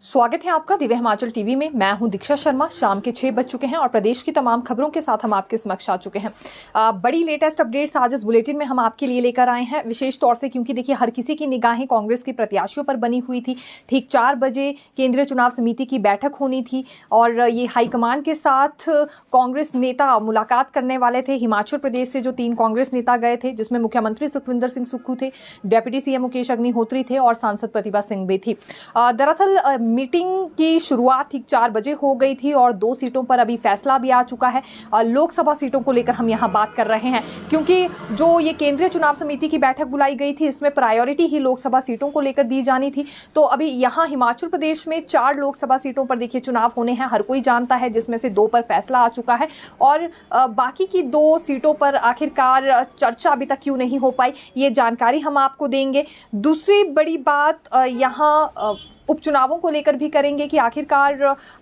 स्वागत है आपका दिव्य हिमाचल टीवी में। मैं हूं दीक्षा शर्मा। शाम के 6 बज चुके हैं और प्रदेश की तमाम खबरों के साथ हम आपके समक्ष आ चुके हैं। बड़ी लेटेस्ट अपडेट्स आज इस बुलेटिन में हम आपके लिए लेकर आए हैं, विशेष तौर से क्योंकि देखिए हर किसी की निगाहें कांग्रेस के प्रत्याशियों पर बनी हुई थी। ठीक 4 बजे केंद्रीय चुनाव समिति की बैठक होनी थी और ये हाईकमान के साथ कांग्रेस नेता मुलाकात करने वाले थे। हिमाचल प्रदेश से जो 3 कांग्रेस नेता गए थे, जिसमें मुख्यमंत्री सुखविंदर सिंह सुक्खू थे, डेप्यूटी सीएम मुकेश अग्निहोत्री थे और सांसद प्रतिभा सिंह भी थी। दरअसल मीटिंग की शुरुआत ठीक 4 बजे हो गई थी और 2 सीटों पर अभी फैसला भी आ चुका है। लोकसभा सीटों को लेकर हम यहाँ बात कर रहे हैं क्योंकि जो ये केंद्रीय चुनाव समिति की बैठक बुलाई गई थी, इसमें प्रायोरिटी ही लोकसभा सीटों को लेकर दी जानी थी। तो अभी यहाँ हिमाचल प्रदेश में 4 लोकसभा सीटों पर देखिए चुनाव होने हैं, हर कोई जानता है, जिसमें से 2 पर फैसला आ चुका है और बाकी की 2 सीटों पर आखिरकार चर्चा अभी तक क्यों नहीं हो पाई, ये जानकारी हम आपको देंगे। दूसरी बड़ी बात यहाँ उपचुनावों को लेकर भी करेंगे कि आखिरकार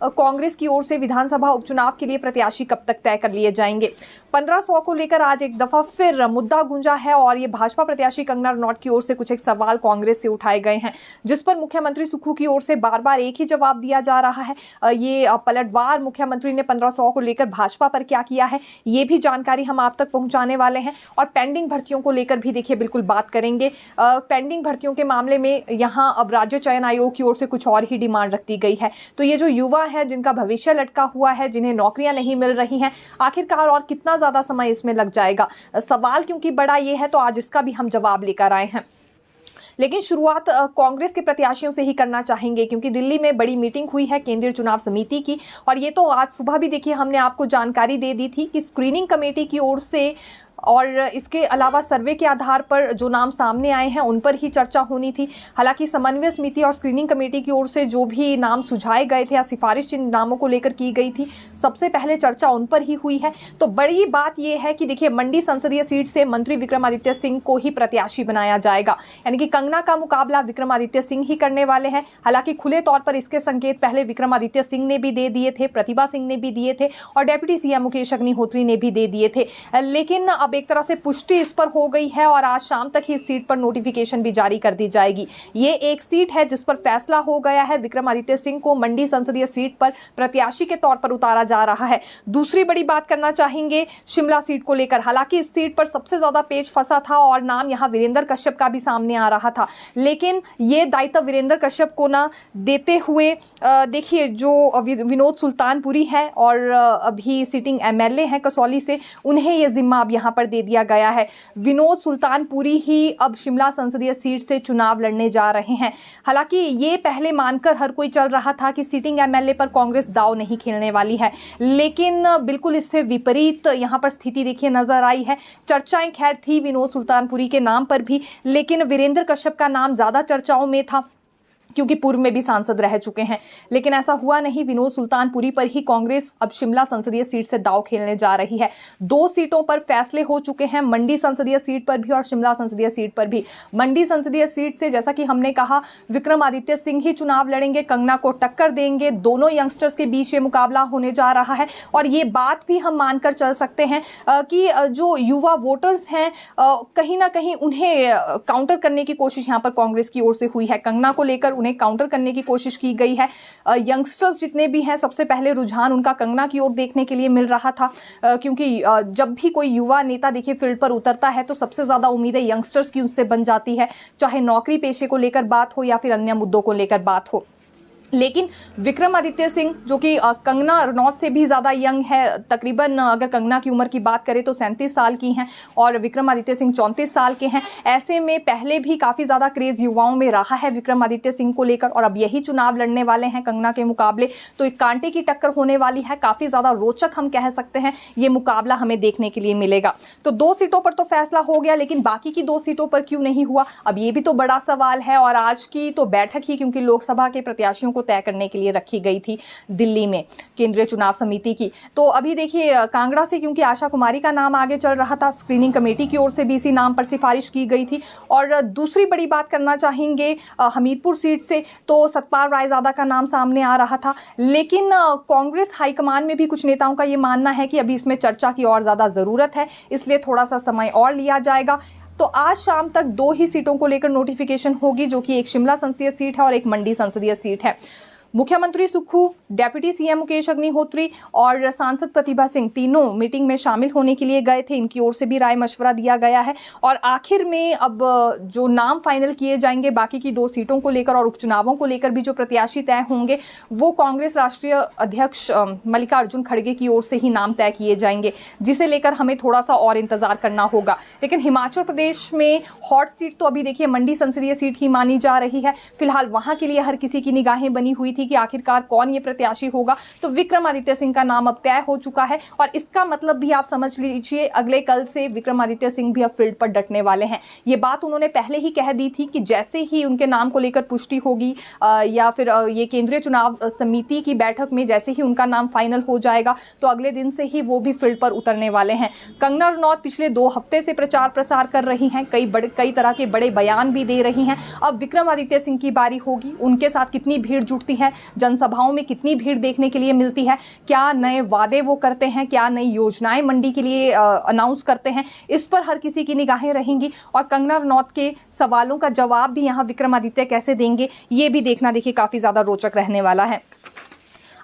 कांग्रेस की ओर से विधानसभा उपचुनाव के लिए प्रत्याशी कब तक तय कर लिए जाएंगे। 1500 को लेकर आज एक दफा फिर मुद्दा गूंजा है और ये भाजपा प्रत्याशी कंगना रनौत की ओर से कुछ एक सवाल कांग्रेस से उठाए गए हैं, जिस पर मुख्यमंत्री सुक्खू की ओर से बार बार एक ही जवाब दिया जा रहा है। ये पलटवार मुख्यमंत्री ने 1500 को लेकर भाजपा पर क्या किया है, ये भी जानकारी हम आप तक पहुंचाने वाले हैं और पेंडिंग भर्तियों को लेकर भी देखिए बिल्कुल बात करेंगे। पेंडिंग भर्तियों के मामले में यहाँ अब राज्य चयन आयोग की ओर से कुछ और ही डिमांड रख दी गई है। तो ये जो युवा है, जिनका भविष्य लटका हुआ है, जिन्हें नौकरियां नहीं मिल रही हैं, आखिरकार और कितना ज्यादा समय इसमें लग जाएगा, सवाल क्योंकि बड़ा ये है, तो आज इसका भी हम जवाब लेकर आए हैं। लेकिन शुरुआत कांग्रेस के प्रत्याशियों से ही करना चाहेंगे क्योंकि दिल्ली में बड़ी मीटिंग हुई है केंद्रीय चुनाव समिति की और ये तो आज सुबह भी देखिए हमने आपको जानकारी दे दी थी कि स्क्रीनिंग कमेटी की ओर से और इसके अलावा सर्वे के आधार पर जो नाम सामने आए हैं उन पर ही चर्चा होनी थी। हालांकि समन्वय समिति और स्क्रीनिंग कमेटी की ओर से जो भी नाम सुझाए गए थे या सिफारिश जिन नामों को लेकर की गई थी, सबसे पहले चर्चा उन पर ही हुई है। तो बड़ी बात यह है कि देखिए मंडी संसदीय सीट से मंत्री विक्रमादित्य सिंह को ही प्रत्याशी बनाया जाएगा, यानी कि कंगना का मुकाबला विक्रमादित्य सिंह ही करने वाले हैं। हालांकि खुले तौर पर इसके संकेत पहले विक्रमादित्य सिंह ने भी दे दिए थे, प्रतिभा सिंह ने भी दिए थे और डेप्यूटी सीएम मुकेश अग्निहोत्री ने भी दे दिए थे। लेकिन अब एक तरह से पुष्टि इस पर हो गई है और आज शाम तक ही इस सीट पर नोटिफिकेशन भी जारी कर दी जाएगी। ये एक सीट है जिस पर फैसला हो गया है, विक्रमादित्य सिंह को मंडी संसदीय सीट पर प्रत्याशी के तौर पर उतारा जा रहा है। दूसरी बड़ी बात करना चाहेंगे शिमला सीट को लेकर। हालांकि इस सीट पर सबसे ज्यादा पेच फंसा था और नाम यहां वीरेंद्र कश्यप का भी सामने आ रहा था, लेकिन ये दायित्व वीरेंद्र कश्यप को ना देते हुए देखिए जो विनोद सुल्तानपुरी है और अभी सिटिंग एमएलए हैं कसौली से, उन्हें यह जिम्मा अब यहां पर दे दिया गया है। विनोद सुल्तानपुरी ही अब शिमला संसदीय सीट से चुनाव लड़ने जा रहे हैं। हालांकि ये पहले मानकर हर कोई चल रहा था कि सिटिंग एमएलए पर कांग्रेस दाव नहीं खेलने वाली है, लेकिन बिल्कुल इससे विपरीत यहां पर स्थिति देखिए नजर आई है। चर्चाएं खैर थी विनोद सुल्तानपुरी के नाम पर भी, लेकिन वीरेंद्र कश्यप का नाम ज्यादा चर्चाओं में था क्योंकि पूर्व में भी सांसद रह चुके हैं, लेकिन ऐसा हुआ नहीं। विनोद सुल्तानपुरी पर ही कांग्रेस अब शिमला संसदीय सीट से दांव खेलने जा रही है। 2 सीटों पर फैसले हो चुके हैं, मंडी संसदीय सीट पर भी और शिमला संसदीय सीट पर भी। मंडी संसदीय सीट से जैसा कि हमने कहा विक्रमादित्य सिंह ही चुनाव लड़ेंगे, कंगना को टक्कर देंगे। दोनों यंगस्टर्स के बीच ये मुकाबला होने जा रहा है और ये बात भी हम मानकर चल सकते हैं कि जो युवा वोटर्स हैं कहीं ना कहीं उन्हें काउंटर करने की कोशिश यहाँ पर कांग्रेस की ओर से हुई है। कंगना को लेकर उन्हें काउंटर करने की कोशिश की गई है। यंगस्टर्स जितने भी हैं, सबसे पहले रुझान उनका कंगना की ओर देखने के लिए मिल रहा था क्योंकि जब भी कोई युवा नेता देखिए फील्ड पर उतरता है तो सबसे ज्यादा उम्मीदें यंगस्टर्स की उससे बन जाती है, चाहे नौकरी पेशे को लेकर बात हो या फिर अन्य मुद्दों को लेकर बात हो। लेकिन विक्रमादित्य सिंह जो कि कंगना रनौत से भी ज़्यादा यंग है, तकरीबन अगर कंगना की उम्र की बात करें तो 37 साल की हैं और विक्रमादित्य सिंह 34 साल के हैं। ऐसे में पहले भी काफ़ी ज़्यादा क्रेज़ युवाओं में रहा है विक्रमादित्य सिंह को लेकर और अब यही चुनाव लड़ने वाले हैं कंगना के मुकाबले। तो एक कांटे की टक्कर होने वाली है, काफ़ी ज़्यादा रोचक हम कह सकते हैं ये मुकाबला हमें देखने के लिए मिलेगा। तो 2 सीटों पर तो फैसला हो गया, लेकिन बाकी की 2 सीटों पर क्यों नहीं हुआ, अब ये भी तो बड़ा सवाल है। और आज की तो बैठक ही क्योंकि लोकसभा के प्रत्याशियों को तय करने के लिए रखी गई थी दिल्ली में केंद्रीय चुनाव समिति की, तो अभी देखिए कांगड़ा से क्योंकि आशा कुमारी का नाम आगे चल रहा था, स्क्रीनिंग कमेटी की ओर से भी इसी नाम पर सिफारिश की गई थी। और दूसरी बड़ी बात करना चाहेंगे हमीरपुर सीट से, तो सतपाल रायजादा का नाम सामने आ रहा था, लेकिन कांग्रेस हाईकमान में भी कुछ नेताओं का ये मानना है कि अभी इसमें चर्चा की और ज्यादा जरूरत है, इसलिए थोड़ा सा समय और लिया जाएगा। तो आज शाम तक 2 ही सीटों को लेकर नोटिफिकेशन होगी, जो कि एक शिमला संसदीय सीट है और एक मंडी संसदीय सीट है। मुख्यमंत्री सुक्खू, डेप्यूटी सीएम मुकेश अग्निहोत्री और सांसद प्रतिभा सिंह तीनों मीटिंग में शामिल होने के लिए गए थे। इनकी ओर से भी राय मशवरा दिया गया है और आखिर में अब जो नाम फाइनल किए जाएंगे बाकी की 2 सीटों को लेकर और उपचुनावों को लेकर भी जो प्रत्याशी तय होंगे वो कांग्रेस राष्ट्रीय अध्यक्ष मल्लिकार्जुन खड़गे की ओर से ही नाम तय किए जाएंगे, जिसे लेकर हमें थोड़ा सा और इंतजार करना होगा। लेकिन हिमाचल प्रदेश में हॉट सीट तो अभी देखिए मंडी संसदीय सीट ही मानी जा रही है। फिलहाल वहां के लिए हर किसी की निगाहें बनी हुई थी कि आखिरकार कौन ये प्रत्याशी होगा, तो विक्रमादित्य सिंह का नाम अब तय हो चुका है और इसका मतलब भी आप समझ लीजिए अगले कल से विक्रमादित्य सिंह भी अब फील्ड पर डटने वाले हैं। ये बात उन्होंने पहले ही कह दी थी कि जैसे ही उनके नाम को लेकर पुष्टि होगी या फिर ये केंद्रीय चुनाव समिति की बैठक में जैसे ही उनका नाम फाइनल हो जाएगा तो अगले दिन से ही वो भी फील्ड पर उतरने वाले हैं। कंगना रनौत पिछले 2 हफ्ते से प्रचार प्रसार कर रही हैं, कई तरह के बड़े बयान भी दे रही हैं। अब विक्रमादित्य सिंह की बारी होगी, उनके साथ कितनी भीड़ जुटती है, जनसभाओं में कितनी भीड़ देखने के लिए मिलती है, क्या नए वादे वो करते हैं, क्या नई योजनाएं मंडी के लिए अनाउंस करते हैं, इस पर हर किसी की निगाहें रहेंगी और कंगना रनौत के सवालों का जवाब भी यहाँ विक्रमादित्य कैसे देंगे ये भी देखना देखिए काफी ज्यादा रोचक रहने वाला है।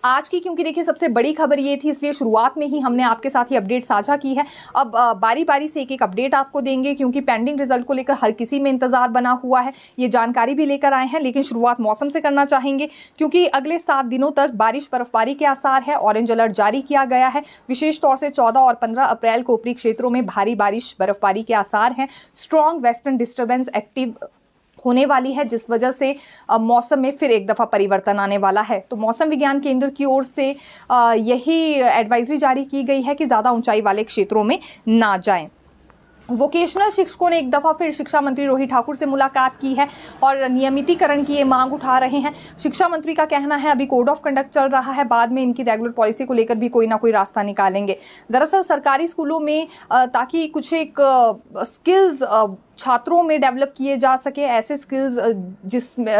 आज की क्योंकि देखिए सबसे बड़ी खबर ये थी इसलिए शुरुआत में ही हमने आपके साथ ये अपडेट साझा की है। अब बारी बारी से एक अपडेट आपको देंगे क्योंकि पेंडिंग रिजल्ट को लेकर हर किसी में इंतजार बना हुआ है। ये जानकारी भी लेकर आए हैं, लेकिन शुरुआत मौसम से करना चाहेंगे क्योंकि अगले 7 दिनों तक बारिश बर्फबारी के आसार है। ऑरेंज अलर्ट जारी किया गया है। विशेष तौर से 14 और 15 अप्रैल को ऊपरी क्षेत्रों में भारी बारिश बर्फबारी के आसार हैं। स्ट्रॉन्ग वेस्टर्न डिस्टर्बेंस एक्टिव होने वाली है जिस वजह से मौसम में फिर एक दफ़ा परिवर्तन आने वाला है। तो मौसम विज्ञान केंद्र की ओर से यही एडवाइजरी जारी की गई है कि ज़्यादा ऊंचाई वाले क्षेत्रों में ना जाएं। वोकेशनल शिक्षकों ने एक दफ़ा फिर शिक्षा मंत्री रोहित ठाकुर से मुलाकात की है और नियमितीकरण की ये मांग उठा रहे हैं। शिक्षा मंत्री का कहना है अभी कोड ऑफ कंडक्ट चल रहा है, बाद में इनकी रेगुलर पॉलिसी को लेकर भी कोई ना कोई रास्ता निकालेंगे। दरअसल सरकारी स्कूलों में ताकि कुछ एक स्किल्स छात्रों में डेवलप किए जा सके, ऐसे स्किल्स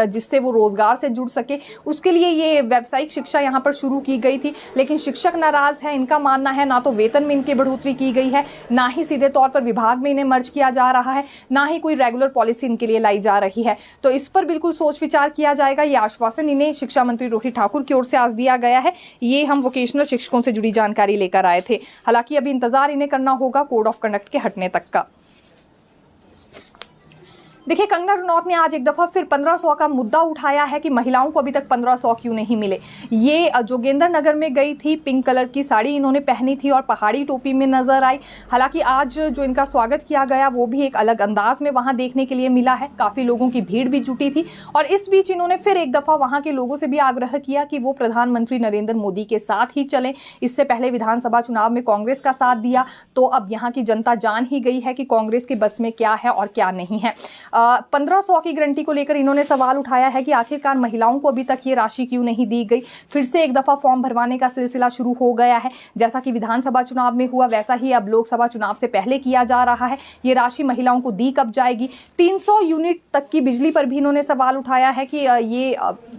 जिससे वो रोजगार से जुड़ सके, उसके लिए ये व्यावसायिक शिक्षा यहाँ पर शुरू की गई थी। लेकिन शिक्षक नाराज है। इनका मानना है ना तो वेतन में इनकी बढ़ोतरी की गई है, ना ही सीधे तौर पर विभाग में इन्हें मर्ज किया जा रहा है, ना ही कोई रेगुलर पॉलिसी इनके लिए लाई जा रही है। तो इस पर बिल्कुल सोच विचार किया जाएगा। ये आश्वासन इन्हें शिक्षा मंत्री रोहित ठाकुर की ओर से आज दिया गया है। ये हम वोकेशनल शिक्षकों से जुड़ी जानकारी लेकर आए थे। हालांकि अभी इंतजार इन्हें करना होगा कोड ऑफ कंडक्ट के हटने तक का। देखिए कंगना रनौत ने आज एक दफ़ा फिर 1500 का मुद्दा उठाया है कि महिलाओं को अभी तक 1500 क्यों नहीं मिले। ये जोगिंदरनगर में गई थी, पिंक कलर की साड़ी इन्होंने पहनी थी और पहाड़ी टोपी में नजर आई। हालांकि आज जो इनका स्वागत किया गया वो भी एक अलग अंदाज में वहां देखने के लिए मिला है। काफ़ी लोगों की भीड़ भी जुटी थी और इस बीच इन्होंने फिर एक दफ़ा वहां के लोगों से भी आग्रह किया कि वो प्रधानमंत्री नरेंद्र मोदी के साथ ही चलें। इससे पहले विधानसभा चुनाव में कांग्रेस का साथ दिया, तो अब यहाँ की जनता जान ही गई है कि कांग्रेस के बस में क्या है और क्या नहीं है। 1500 की गारंटी को लेकर इन्होंने सवाल उठाया है कि आखिरकार महिलाओं को अभी तक ये राशि क्यों नहीं दी गई। फिर से एक दफा फॉर्म भरवाने का सिलसिला शुरू हो गया है। जैसा कि विधानसभा चुनाव में हुआ वैसा ही अब लोकसभा चुनाव से पहले किया जा रहा है। ये राशि महिलाओं को दी कब जाएगी। 300 यूनिट तक की बिजली पर भी इन्होंने सवाल उठाया है कि ये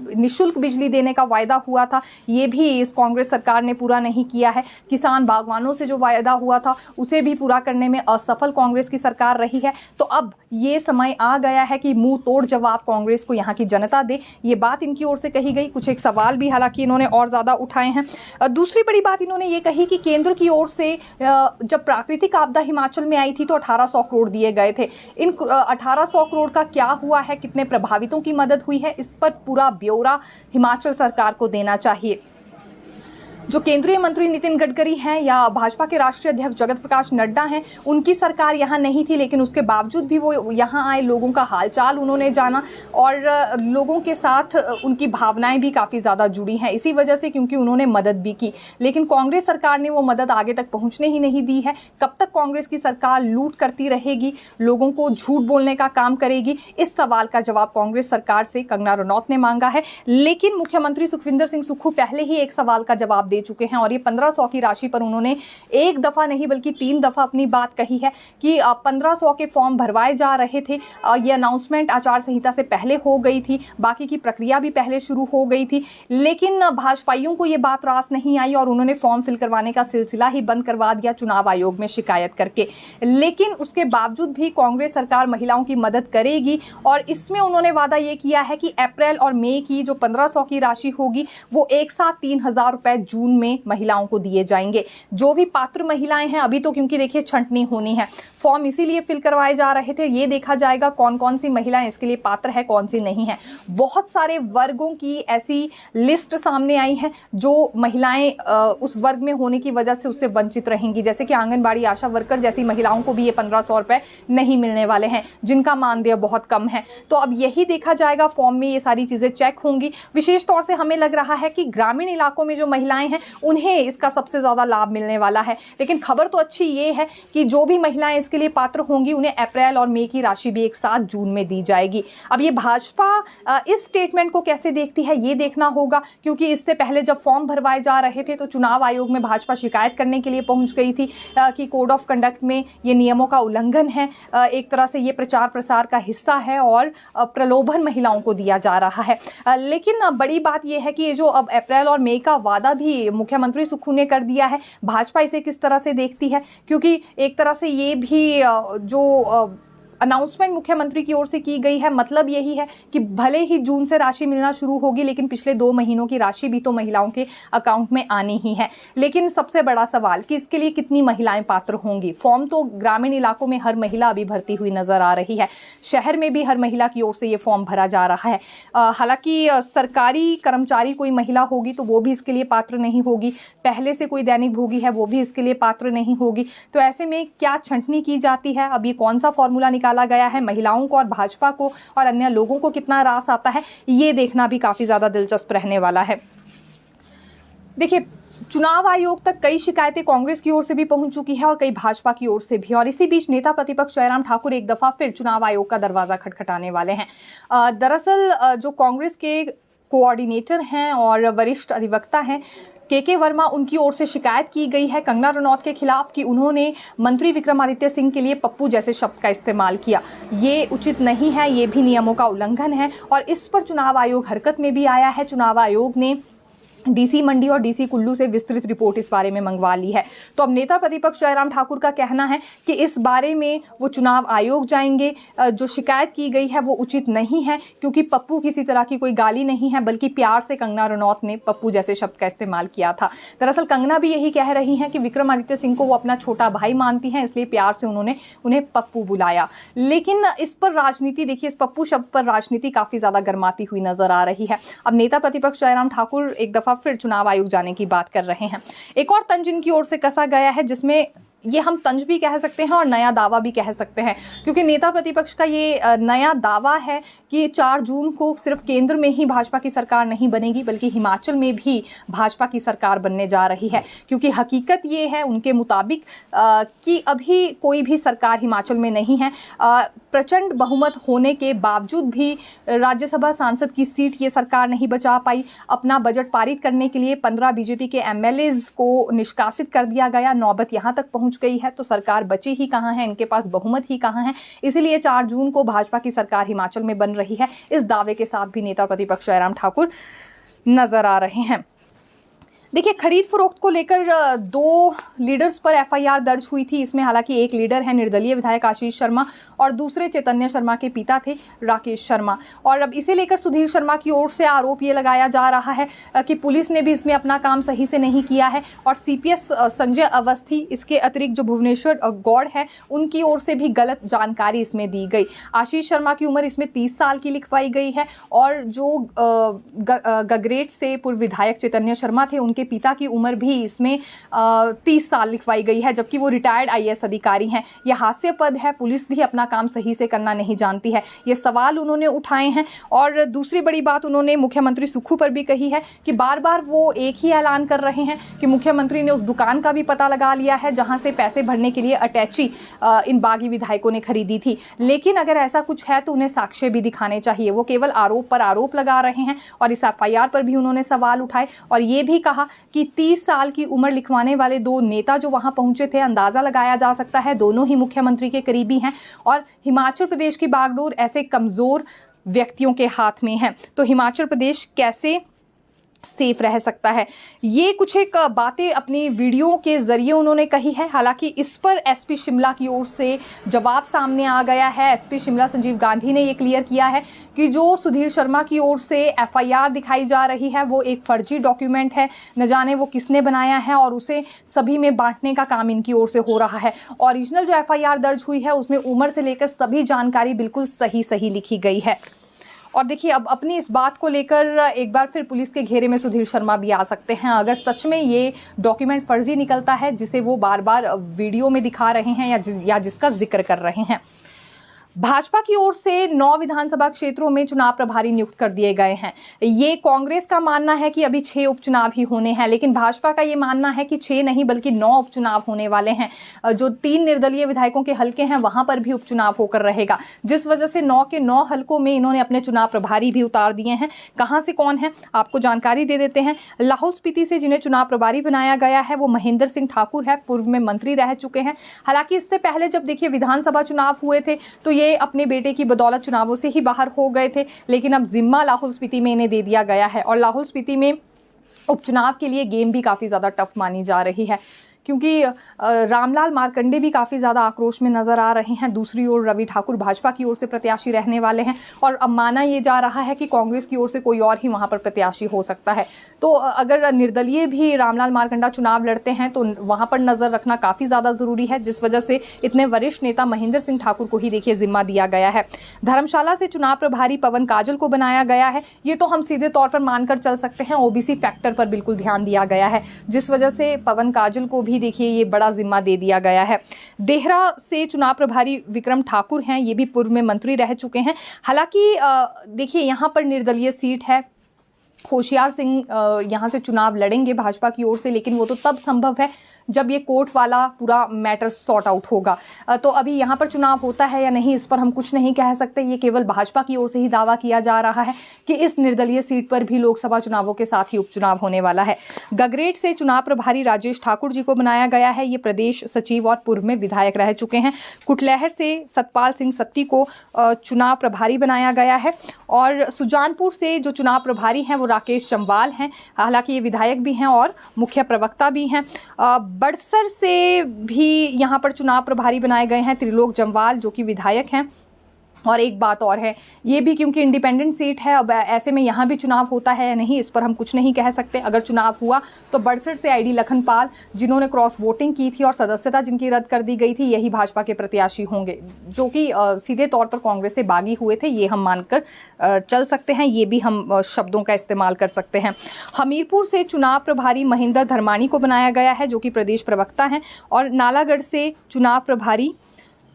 निःशुल्क बिजली देने का वायदा हुआ था, ये भी इस कांग्रेस सरकार ने पूरा नहीं किया है। किसान बागवानों से जो वायदा हुआ था उसे भी पूरा करने में असफल कांग्रेस की सरकार रही है। तो अब ये समय आ गया है कि मुंह तोड़ जवाब कांग्रेस को यहाँ की जनता दे। ये बात इनकी ओर से कही गई। कुछ एक सवाल भी हालांकि इन्होंने और ज़्यादा उठाए हैं। दूसरी बड़ी बात इन्होंने ये कही कि केंद्र की ओर से जब प्राकृतिक आपदा हिमाचल में आई थी तो 1800 करोड़ दिए गए थे। इन 1800 करोड़ का क्या हुआ है, कितने प्रभावितों की मदद हुई है, इस पर पूरा ब्यौरा हिमाचल सरकार को देना चाहिए। जो केंद्रीय मंत्री नितिन गडकरी हैं या भाजपा के राष्ट्रीय अध्यक्ष जगत प्रकाश नड्डा हैं, उनकी सरकार यहाँ नहीं थी, लेकिन उसके बावजूद भी वो यहाँ आए, लोगों का हालचाल उन्होंने जाना और लोगों के साथ उनकी भावनाएं भी काफ़ी ज़्यादा जुड़ी हैं इसी वजह से, क्योंकि उन्होंने मदद भी की। लेकिन कांग्रेस सरकार ने वो मदद आगे तक पहुँचने ही नहीं दी है। कब तक कांग्रेस की सरकार लूट करती रहेगी, लोगों को झूठ बोलने का काम करेगी, इस सवाल का जवाब कांग्रेस सरकार से कंगना रनौत ने मांगा है। लेकिन मुख्यमंत्री सुखविंदर सिंह सुक्खू पहले ही एक सवाल का जवाब दे चुके हैं और ये 1500 की राशि पर उन्होंने एक दफ़ा नहीं बल्कि 3 दफ़ा अपनी बात कही है कि 1500 के फॉर्म भरवाए जा रहे थे। ये अनाउंसमेंट आचार संहिता से पहले हो गई थी, बाकी की प्रक्रिया भी पहले शुरू हो गई थी, लेकिन भाजपाइयों को ये बात रास नहीं आई और उन्होंने फॉर्म फिल करवाने का सिलसिला ही बंद करवा दिया चुनाव आयोग में शिकायत करके। लेकिन उसके बावजूद भी कांग्रेस सरकार महिलाओं की मदद करेगी और इसमें उन्होंने वादा ये किया है कि अप्रैल और मई की जो 1500 की राशि होगी वो एक साथ 3000 रुपए जून में महिलाओं को दिए जाएंगे। जो भी पात्र महिलाएं हैं, अभी तो क्योंकि देखिए छंटनी होनी है, फॉर्म इसीलिए फिल करवाए जा रहे थे, ये देखा जाएगा कौन कौन सी महिलाएं इसके लिए पात्र है, कौन सी नहीं है। बहुत सारे वर्गों की ऐसी लिस्ट सामने आई है जो महिलाएं उस वर्ग में होने की वजह से उससे वंचित रहेंगी, जैसे कि आंगनबाड़ी आशा वर्कर जैसी महिलाओं को भी ये 1500 रुपए नहीं मिलने वाले हैं, जिनका मानदेय बहुत कम है। तो अब यही देखा जाएगा, फॉर्म में ये सारी चीजें चेक होंगी। विशेष तौर से हमें लग रहा है कि ग्रामीण इलाकों में जो महिलाएं हैं उन्हें इसका सबसे ज्यादा लाभ मिलने वाला है। लेकिन खबर तो अच्छी ये है कि जो भी महिलाएं इसके लिए पात्र होंगी उन्हें अप्रैल और मई की राशि भी एक साथ जून में दी जाएगी। अब ये भाजपा इस स्टेटमेंट को कैसे देखती है ये देखना होगा, क्योंकि इससे पहले जब फॉर्म भरवाए जा रहे थे तो चुनाव आयोग में भाजपा शिकायत करने के लिए पहुंच गई थी कि कोड ऑफ कंडक्ट में ये नियमों का उल्लंघन है, एक तरह से ये प्रचार प्रसार का हिस्सा है और प्रलोभन महिलाओं को दिया जा रहा है। लेकिन बड़ी बात यह है कि ये जो अब अप्रैल और मई का वादा भी मुख्यमंत्री सुक्खू ने कर दिया है, भाजपा इसे किस तरह से देखती है, क्योंकि एक तरह से ये भी जो अनाउंसमेंट मुख्यमंत्री की ओर से की गई है, मतलब यही है कि भले ही जून से राशि मिलना शुरू होगी लेकिन पिछले 2 महीनों की राशि भी तो महिलाओं के अकाउंट में आनी ही है। लेकिन सबसे बड़ा सवाल कि इसके लिए कितनी महिलाएं पात्र होंगी। फॉर्म तो ग्रामीण इलाकों में हर महिला अभी भरती हुई नजर आ रही है, शहर में भी हर महिला की ओर से ये फॉर्म भरा जा रहा है। हालांकि सरकारी कर्मचारी कोई महिला होगी तो वो भी इसके लिए पात्र नहीं होगी, पहले से कोई दैनिक भोगी है वो भी इसके लिए पात्र नहीं होगी। तो ऐसे में क्या छंटनी की जाती है, अब ये कौन सा फॉर्मूला निकाला गया है, महिलाओं को और भाजपा को और अन्य लोगों को कितना रास आता है, ये देखना भी काफी ज्यादा दिलचस्प रहने वाला है। देखिए, चुनाव आयोग तक कई शिकायतें कांग्रेस की ओर से भी पहुंच चुकी है और कई भाजपा की ओर से भी, और इसी बीच नेता प्रतिपक्ष जयराम ठाकुर एक दफा फिर चुनाव आयोग का दरवाजा खटखटाने वाले हैं। दरअसल जो कांग्रेस के कोऑर्डिनेटर हैं और वरिष्ठ अधिवक्ता हैं के वर्मा, उनकी ओर से शिकायत की गई है कंगना रनौत के खिलाफ कि उन्होंने मंत्री विक्रमादित्य सिंह के लिए पप्पू जैसे शब्द का इस्तेमाल किया। ये उचित नहीं है, ये भी नियमों का उल्लंघन है और इस पर चुनाव आयोग हरकत में भी आया है। चुनाव आयोग ने डीसी मंडी और डीसी कुल्लू से विस्तृत रिपोर्ट इस बारे में मंगवा ली है। तो अब नेता प्रतिपक्ष जयराम ठाकुर का कहना है कि इस बारे में वो चुनाव आयोग जाएंगे, जो शिकायत की गई है वो उचित नहीं है, क्योंकि पप्पू किसी तरह की कोई गाली नहीं है, बल्कि प्यार से कंगना रनौत ने पप्पू जैसे शब्द का इस्तेमाल किया था। दरअसल कंगना भी यही कह रही हैं कि विक्रमादित्य सिंह को वो अपना छोटा भाई मानती हैं, इसलिए प्यार से उन्होंने उन्हें पप्पू बुलाया। लेकिन इस पर राजनीति, देखिए इस पप्पू शब्द पर राजनीति काफी ज्यादा गर्माती हुई नजर आ रही है। अब नेता प्रतिपक्ष जयराम ठाकुर एक दफा फिर चुनाव आयोग जाने की बात कर रहे हैं। एक और तंज इनकी ओर से कसा गया है, जिसमें ये हम तंज भी कह सकते हैं और नया दावा भी कह सकते हैं, क्योंकि नेता प्रतिपक्ष का ये नया दावा है कि 4 जून को सिर्फ केंद्र में ही भाजपा की सरकार नहीं बनेगी बल्कि हिमाचल में भी भाजपा की सरकार बनने जा रही है। क्योंकि हकीकत ये है उनके मुताबिक कि अभी कोई भी सरकार हिमाचल में नहीं है। प्रचंड बहुमत होने के बावजूद भी राज्यसभा सांसद की सीट ये सरकार नहीं बचा पाई। अपना बजट पारित करने के लिए 15 बीजेपी के एमएलएज को निष्कासित कर दिया गया। नौबत यहाँ तक पहुंच गई है तो सरकार बची ही कहां है, इनके पास बहुमत ही कहां है। इसीलिए 4 जून को भाजपा की सरकार हिमाचल में बन रही है। इस दावे के साथ भी नेता प्रतिपक्ष जयराम ठाकुर नजर आ रहे हैं। देखिए, खरीद फरोख्त को लेकर 2 लीडर्स पर एफआईआर दर्ज हुई थी। इसमें हालांकि एक लीडर है निर्दलीय विधायक आशीष शर्मा और दूसरे चैतन्य शर्मा के पिता थे राकेश शर्मा। और अब इसे लेकर सुधीर शर्मा की ओर से आरोप ये लगाया जा रहा है कि पुलिस ने भी इसमें अपना काम सही से नहीं किया है और सीपीएस संजय अवस्थी, इसके अतिरिक्त जो भुवनेश्वर गौड़ है, उनकी ओर से भी गलत जानकारी इसमें दी गई। आशीष शर्मा की उम्र इसमें 30 साल की लिखवाई गई है और जो गगरेट से पूर्व विधायक चैतन्य शर्मा थे, उनके पिता की उम्र भी इसमें 30 साल लिखवाई गई है, जबकि वो रिटायर्ड आईएएस अधिकारी हैं। यह हास्यास्पद है, पुलिस भी अपना काम सही से करना नहीं जानती है। ये सवाल उन्होंने उठाए हैं। और दूसरी बड़ी बात उन्होंने मुख्यमंत्री सुक्खू पर भी कही है कि बार बार वो एक ही ऐलान कर रहे हैं कि मुख्यमंत्री ने उस दुकान का भी पता लगा लिया है जहां से पैसे भरने के लिए अटैची इन बागी विधायकों ने खरीदी थी। लेकिन अगर ऐसा कुछ है तो उन्हें साक्ष्य भी दिखाने चाहिए। वो केवल आरोप पर आरोप लगा रहे हैं और इस एफआईआर पर भी उन्होंने सवाल उठाए और ये भी कहा कहा कि 30 साल की उम्र लिखवाने वाले दो नेता जो वहां पहुंचे थे, अंदाजा लगाया जा सकता है दोनों ही मुख्यमंत्री के करीबी हैं और हिमाचल प्रदेश की बागडोर ऐसे कमजोर व्यक्तियों के हाथ में है। तो हिमाचल प्रदेश कैसे सेफ रह सकता है, ये कुछ एक बातें अपनी वीडियो के जरिए उन्होंने कही है। हालांकि इस पर एसपी शिमला की ओर से जवाब सामने आ गया है। एसपी शिमला संजीव गांधी ने ये क्लियर किया है कि जो सुधीर शर्मा की ओर से एफआईआर दिखाई जा रही है वो एक फर्जी डॉक्यूमेंट है, न जाने वो किसने बनाया है और उसे सभी में बांटने का काम इनकी ओर से हो रहा है। ओरिजिनल जो एफआईआर दर्ज हुई है उसमें उम्र से लेकर सभी जानकारी बिल्कुल सही लिखी गई है। और देखिए, अब अपनी इस बात को लेकर एक बार फिर पुलिस के घेरे में सुधीर शर्मा भी आ सकते हैं अगर सच में ये डॉक्यूमेंट फर्जी निकलता है जिसे वो बार बार वीडियो में दिखा रहे हैं या जिसका जिक्र कर रहे हैं। भाजपा की ओर से 9 विधानसभा क्षेत्रों में चुनाव प्रभारी नियुक्त कर दिए गए हैं। ये कांग्रेस का मानना है कि अभी 6 उपचुनाव ही होने हैं, लेकिन भाजपा का ये मानना है कि 6 नहीं बल्कि 9 उपचुनाव होने वाले हैं। जो 3 निर्दलीय विधायकों के हलके हैं वहां पर भी उपचुनाव होकर रहेगा, जिस वजह से 9 के 9 हलकों में इन्होंने अपने चुनाव प्रभारी भी उतार दिए हैं। कहां से कौन है आपको जानकारी दे देते हैं। लाहौल स्पीति से जिन्हें चुनाव प्रभारी बनाया गया है वो महेंद्र सिंह ठाकुर है, पूर्व में मंत्री रह चुके हैं। हालांकि इससे पहले जब देखिए विधानसभा चुनाव हुए थे तो ये अपने बेटे की बदौलत चुनावों से ही बाहर हो गए थे, लेकिन अब जिम्मा लाहौल स्पीति में इन्हें दे दिया गया है। और लाहौल स्पीति में उपचुनाव के लिए गेम भी काफ़ी ज़्यादा टफ मानी जा रही है, क्योंकि रामलाल मार्कंडे भी काफ़ी ज़्यादा आक्रोश में नजर आ रहे हैं। दूसरी ओर रवि ठाकुर भाजपा की ओर से प्रत्याशी रहने वाले हैं और अब माना ये जा रहा है कि कांग्रेस की ओर से कोई और ही वहां पर प्रत्याशी हो सकता है। तो अगर निर्दलीय भी रामलाल मार्कंडा चुनाव लड़ते हैं तो वहां पर नजर रखना काफ़ी ज़्यादा ज़रूरी है, जिस वजह से इतने वरिष्ठ नेता महेंद्र सिंह ठाकुर को ही देखिए जिम्मा दिया गया है। धर्मशाला से चुनाव प्रभारी पवन काजल को बनाया गया है। ये तो हम सीधे तौर पर मानकर चल सकते हैं, ओबीसी फैक्टर पर बिल्कुल ध्यान दिया गया है, जिस वजह से पवन काजल को भी देखिए ये बड़ा जिम्मा दे दिया गया है। देहरा से चुनाव प्रभारी विक्रम ठाकुर हैं, ये भी पूर्व में मंत्री रह चुके हैं। हालांकि देखिए यहाँ पर निर्दलीय सीट है, होशियार सिंह यहाँ से चुनाव लड़ेंगे भाजपा की ओर से, लेकिन वो तो तब संभव है जब ये कोर्ट वाला पूरा मैटर सॉर्ट आउट होगा। तो अभी यहाँ पर चुनाव होता है या नहीं इस पर हम कुछ नहीं कह सकते। ये केवल भाजपा की ओर से ही दावा किया जा रहा है कि इस निर्दलीय सीट पर भी लोकसभा चुनावों के साथ ही उपचुनाव होने वाला है। गगरेट से चुनाव प्रभारी राजेश ठाकुर जी को बनाया गया है। ये प्रदेश सचिव और पूर्व में विधायक रह चुके हैं। कुटलैहड़ से सतपाल सिंह सत्ती को चुनाव प्रभारी बनाया गया है और सुजानपुर से जो चुनाव प्रभारी हैं वो राकेश चमवाल हैं। हालांकि ये विधायक भी हैं और मुख्य प्रवक्ता भी हैं। बड़सर से भी यहाँ पर चुनाव प्रभारी बनाए गए हैं त्रिलोक जम्वाल, जो कि विधायक हैं। और एक बात और है, ये भी क्योंकि इंडिपेंडेंट सीट है, अब ऐसे में यहाँ भी चुनाव होता है या नहीं इस पर हम कुछ नहीं कह सकते। अगर चुनाव हुआ तो बड़सर से आईडी लखनपाल, जिन्होंने क्रॉस वोटिंग की थी और सदस्यता जिनकी रद्द कर दी गई थी, यही भाजपा के प्रत्याशी होंगे, जो कि सीधे तौर पर कांग्रेस से बागी हुए थे। ये हम मानकर चल सकते हैं, ये भी हम शब्दों का इस्तेमाल कर सकते हैं। हमीरपुर से चुनाव प्रभारी महेंद्र धर्मानी को बनाया गया है, जो कि प्रदेश प्रवक्ता हैं। और नालागढ़ से चुनाव प्रभारी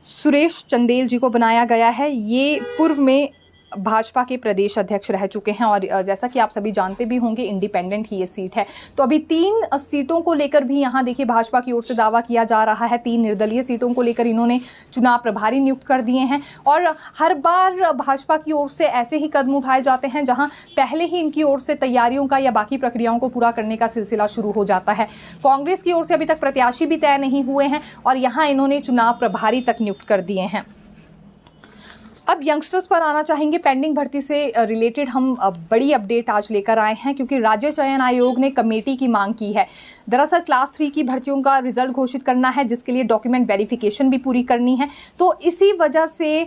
सुरेश चंदेल जी को बनाया गया है। ये पूर्व में भाजपा के प्रदेश अध्यक्ष रह चुके हैं और जैसा कि आप सभी जानते भी होंगे इंडिपेंडेंट ही ये सीट है। तो अभी 3 सीटों को लेकर भी यहाँ देखिए भाजपा की ओर से दावा किया जा रहा है। 3 निर्दलीय सीटों को लेकर इन्होंने चुनाव प्रभारी नियुक्त कर दिए हैं और हर बार भाजपा की ओर से ऐसे ही कदम उठाए जाते हैं जहाँ पहले ही इनकी ओर से तैयारियों का या बाकी प्रक्रियाओं को पूरा करने का सिलसिला शुरू हो जाता है। कांग्रेस की ओर से अभी तक प्रत्याशी भी तय नहीं हुए हैं और यहाँ इन्होंने चुनाव प्रभारी तक नियुक्त कर दिए हैं। अब यंगस्टर्स पर आना चाहेंगे। पेंडिंग भर्ती से रिलेटेड हम बड़ी अपडेट आज लेकर आए हैं, क्योंकि राज्य चयन आयोग ने कमेटी की मांग की है। दरअसल क्लास 3 की भर्तियों का रिजल्ट घोषित करना है, जिसके लिए डॉक्यूमेंट वेरिफिकेशन भी पूरी करनी है। तो इसी वजह से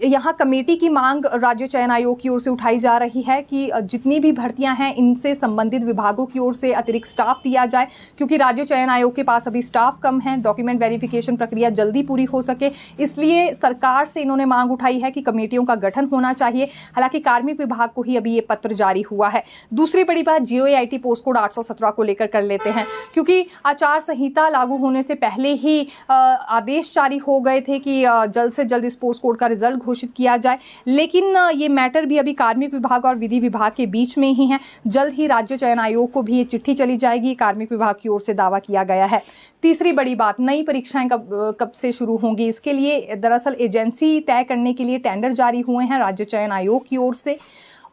यहाँ कमेटी की मांग राज्य चयन आयोग की ओर से उठाई जा रही है कि जितनी भी भर्तियां हैं इनसे संबंधित विभागों की ओर से अतिरिक्त स्टाफ दिया जाए, क्योंकि राज्य चयन आयोग के पास अभी स्टाफ कम है। डॉक्यूमेंट वेरिफिकेशन प्रक्रिया जल्दी पूरी हो सके, इसलिए सरकार से इन्होंने मांग उठाई है कि कमेटियों का गठन होना चाहिए। हालांकि कार्मिक विभाग को ही अभी ये पत्र जारी हुआ है। दूसरी बड़ी बात जीओएआईटी पोस्ट कोड 817 को लेकर कर लेते हैं, क्योंकि आचार संहिता लागू होने से पहले ही आदेश जारी हो गए थे कि जल्द से जल्द इस पोस्ट कोड का रिजल्ट घोषित किया जाए, लेकिन ये मैटर भी अभी कार्मिक विभाग और विधि विभाग के बीच में ही है। जल्द ही राज्य चयन आयोग को भी ये चिट्ठी चली जाएगी, कार्मिक विभाग की ओर से दावा किया गया है। तीसरी बड़ी बात, नई परीक्षाएं कब से शुरू होंगी, इसके लिए दरअसल एजेंसी तय करने के लिए टेंडर जारी हुए हैं राज्य चयन आयोग की ओर से।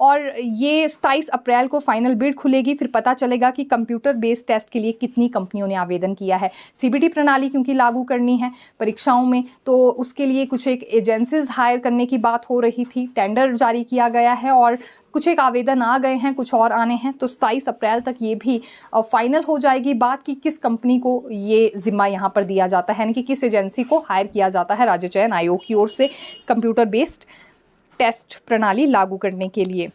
और ये 27 अप्रैल को फाइनल बिड खुलेगी। फिर पता चलेगा कि कंप्यूटर बेस्ड टेस्ट के लिए कितनी कंपनियों ने आवेदन किया है। सीबीटी प्रणाली क्योंकि लागू करनी है परीक्षाओं में, तो उसके लिए कुछ एक एजेंसीज हायर करने की बात हो रही थी। टेंडर जारी किया गया है और कुछ एक आवेदन आ गए हैं, कुछ और आने हैं। तो 27 अप्रैल तक ये भी फाइनल हो जाएगी बात कि किस कंपनी को ये जिम्मा यहाँ पर दिया जाता है, यानी कि किस एजेंसी को हायर किया जाता है राज्य चयन आयोग की ओर से कंप्यूटर बेस्ड टेस्ट प्रणाली लागू करने के लिए।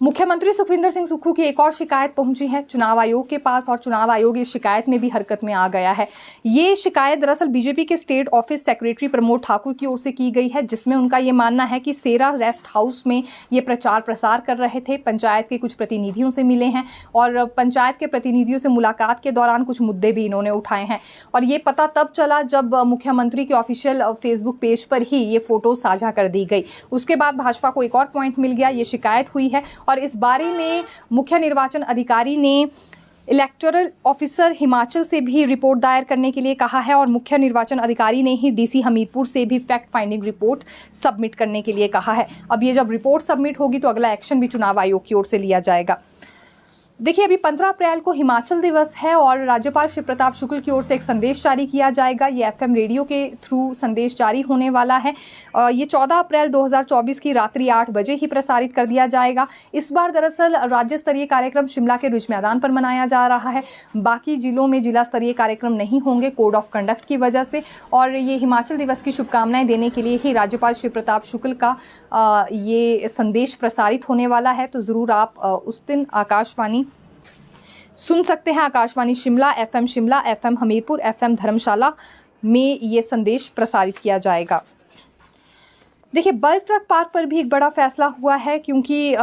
मुख्यमंत्री सुखविंदर सिंह सुक्खू की एक और शिकायत पहुंची है चुनाव आयोग के पास और चुनाव आयोग इस शिकायत में भी हरकत में आ गया है। ये शिकायत दरअसल बीजेपी के state office secretary Pramod Thakur की ओर से की गई है, जिसमें उनका ये मानना है कि सेरा रेस्ट हाउस में ये प्रचार प्रसार कर रहे थे। पंचायत के कुछ प्रतिनिधियों से मिले हैं और पंचायत के प्रतिनिधियों से मुलाकात के दौरान कुछ मुद्दे भी इन्होंने उठाए हैं। और ये पता तब चला जब मुख्यमंत्री के ऑफिशियल फेसबुक पेज पर ही ये फोटो साझा कर दी गई। उसके बाद भाजपा को एक और पॉइंट मिल गया, ये शिकायत हुई है और इस बारे में मुख्य निर्वाचन अधिकारी ने इलेक्टोरल ऑफिसर हिमाचल से भी रिपोर्ट दायर करने के लिए कहा है और मुख्य निर्वाचन अधिकारी ने ही डीसी हमीरपुर से भी फैक्ट फाइंडिंग रिपोर्ट सबमिट करने के लिए कहा है। अब ये जब रिपोर्ट सबमिट होगी तो अगला एक्शन भी चुनाव आयोग की ओर से लिया जाएगा। देखिए, अभी 15 अप्रैल को हिमाचल दिवस है और राज्यपाल शिव प्रताप शुक्ल की ओर से एक संदेश जारी किया जाएगा। ये एफएम रेडियो के थ्रू संदेश जारी होने वाला है। ये 14 अप्रैल 2024 की रात्रि 8 बजे ही प्रसारित कर दिया जाएगा। इस बार दरअसल राज्य स्तरीय कार्यक्रम शिमला के रिज मैदान पर मनाया जा रहा है। बाकी जिलों में जिला स्तरीय कार्यक्रम नहीं होंगे कोड ऑफ कंडक्ट की वजह से। और ये हिमाचल दिवस की शुभकामनाएं देने के लिए ही राज्यपाल शिव प्रताप शुक्ल का ये संदेश प्रसारित होने वाला है। तो ज़रूर आप उस दिन आकाशवाणी सुन सकते हैं। आकाशवाणी शिमला, एफएम हमीरपुर, एफएम धर्मशाला में ये संदेश प्रसारित किया जाएगा। देखिए, बल्क ट्रक पार्क पर भी एक बड़ा फैसला हुआ है क्योंकि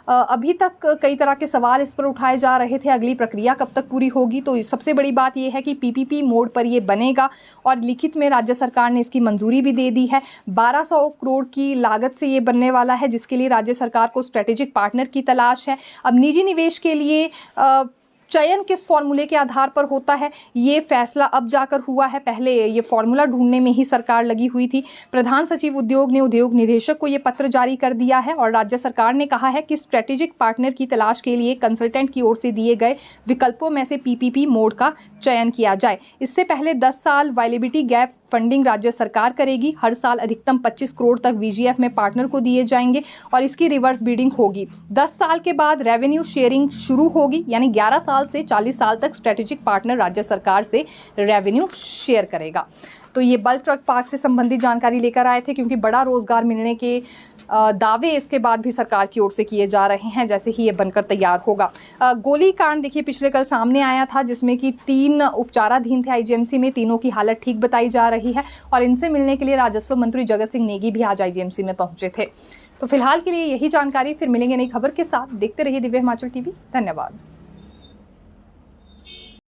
अभी तक कई तरह के सवाल इस पर उठाए जा रहे थे। अगली प्रक्रिया कब तक पूरी होगी? तो सबसे बड़ी बात यह है कि पीपीपी मोड पर ये बनेगा और लिखित में राज्य सरकार ने इसकी मंजूरी भी दे दी है। 1200 करोड़ की लागत से ये बनने वाला है, जिसके लिए राज्य सरकार को स्ट्रेटेजिक पार्टनर की तलाश है। अब निजी निवेश के लिए चयन किस फॉर्मूले के आधार पर होता है, ये फैसला अब जाकर हुआ है। पहले ये फॉर्मूला ढूंढने में ही सरकार लगी हुई थी। प्रधान सचिव उद्योग ने उद्योग निदेशक को ये पत्र जारी कर दिया है और राज्य सरकार ने कहा है कि स्ट्रेटेजिक पार्टनर की तलाश के लिए कंसल्टेंट की ओर से दिए गए विकल्पों में से पीपीपी मोड का चयन किया जाए। इससे पहले 10 साल वायलेबिलिटी गैप फंडिंग राज्य सरकार करेगी। हर साल अधिकतम 25 करोड़ तक वीजीएफ में पार्टनर को दिए जाएंगे और इसकी रिवर्स बिडिंग होगी। 10 साल के बाद रेवेन्यू शेयरिंग शुरू होगी, यानी 11 साल से 40 साल तक स्ट्रेटेजिक पार्टनर राज्य सरकार से रेवेन्यू शेयर करेगा। तो ये बल्क ट्रक पार्क से संबंधित जानकारी लेकर आए थे क्योंकि बड़ा रोजगार मिलने के दावे इसके बाद भी सरकार की ओर से किए जा रहे हैं जैसे ही ये बनकर तैयार होगा। गोलीकांड देखिए पिछले कल सामने आया था, जिसमें कि 3 उपचाराधीन थे आईजीएमसी में। तीनों की हालत ठीक बताई जा रही है और इनसे मिलने के लिए राजस्व मंत्री जगत सिंह नेगी भी आज आईजीएमसी में पहुंचे थे। तो फिलहाल के लिए यही जानकारी, फिर मिलेंगे नई खबर के साथ। देखते रहिए दिव्य हिमाचल टीवी। धन्यवाद।